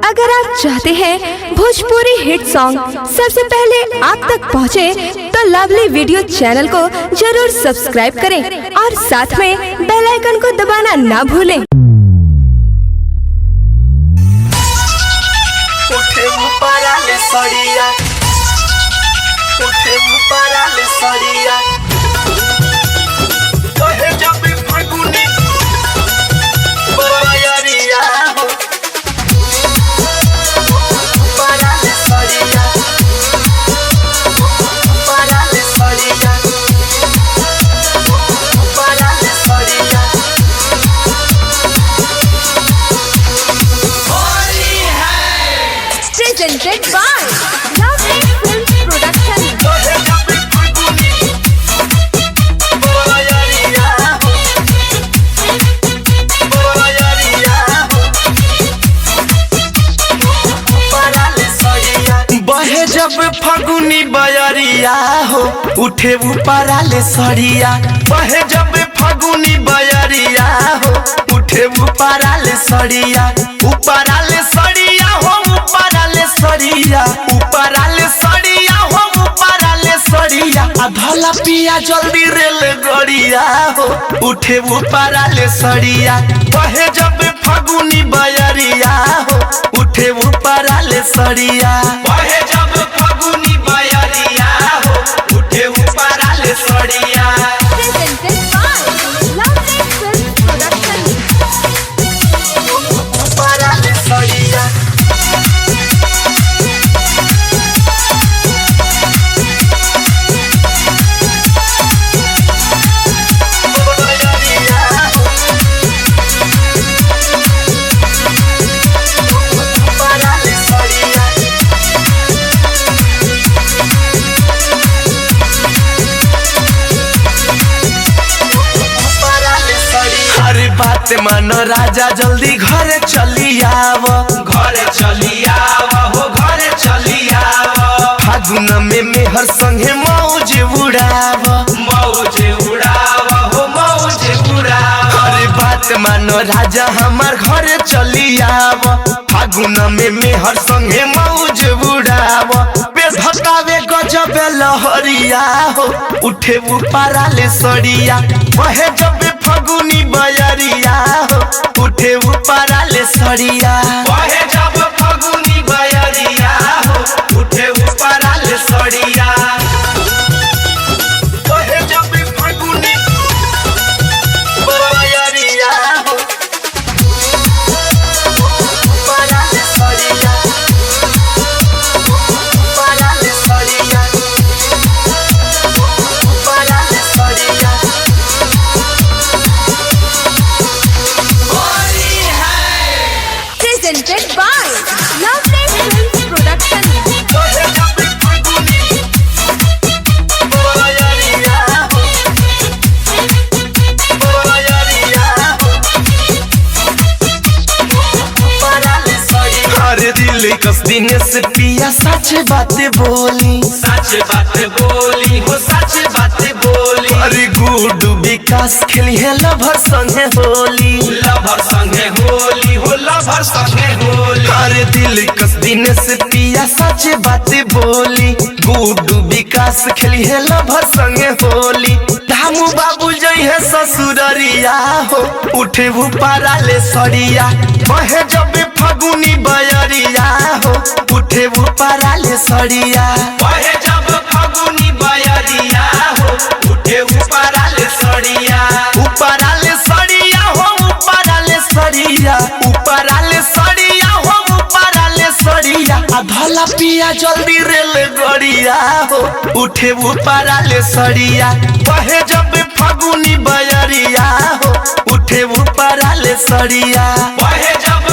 अगर आप चाहते हैं भोजपुरी हिट सॉन्ग सबसे पहले आप तक पहुंचे, तो लवली वीडियो चैनल को जरूर सब्सक्राइब करें और साथ में बेल आइकन को दबाना ना भूलें। Presented by Lovely Films Production. बहे जब फगुनी बयरिया हो उठे ऊपराले सरिया। बहे जब फगुनी बयरिया हो उठे ऊपराले सरिया। ऊपराले सरिया हो ऊपराले सरिया। ऊपराले सरिया हो ऊपराले सरिया। धला पिया जल्दी रेल गड़िया हो उठे ऊपराले सरिया। बहे जब फगुनी बयरिया हो उठे ऊपराले सरिया। बहे जब फगुनी बयरिया हो उठे ऊपराले सरिया। Presented by Lovely Films Production. ऊपराले सरिया। बात मानो राजा जल्दी घरे चली आव। घरे चली आव हो घरे चली आव। फागुन में मेहर संगे मौज उड़ाव। मौज उड़ाव हो मौज उड़ाव। अरे बात मानो राजा हमार घरे चली आव। फागुन में मेहर संगे मौज उड़ाव। बेधकावे गजब लहरिया हो उठे ऊपराले सरिया। बहे जब फगुनी बयरिया हो उठे ऊपराले सरिया। बहे जब फगुनी बयरिया हो उठे ऊपराले सरिया। बहे जब फगुनी बयरिया हो ऊपराले सरिया। ऊपराले सरिया। ऊपराले सरिया। Presented by Lovely Films Production. दिल कस दिन से पिया सच बात बोली। सच बात बोली हो सच बात बोली। अरे गुडू विकास खेली है लभर संगे होली। लभर संगे होली हो लभर संगे होली। अरे दिल कस दिन से पिया सच बात बोली। गुडू विकास खेली है लभर संगे होली। धामू बाबू जई है ससुररिया हो उठे ऊपराले सरिया। बहे जब फगुनी बयरिया हो उठे ऊपराले सरिया। बहे जब फगुनी बयरिया हो उठे ऊपराले सरिया। ऊपराले सरिया हो ऊपराले सरिया। ऊपराले सरिया हो ऊपराले सरिया। धला पिया जल्दी रेल गड़िया हो उठे ऊपराले सरिया। बहे जब फगुनी बयरिया हो उठे ऊपराले सरिया। बहे जब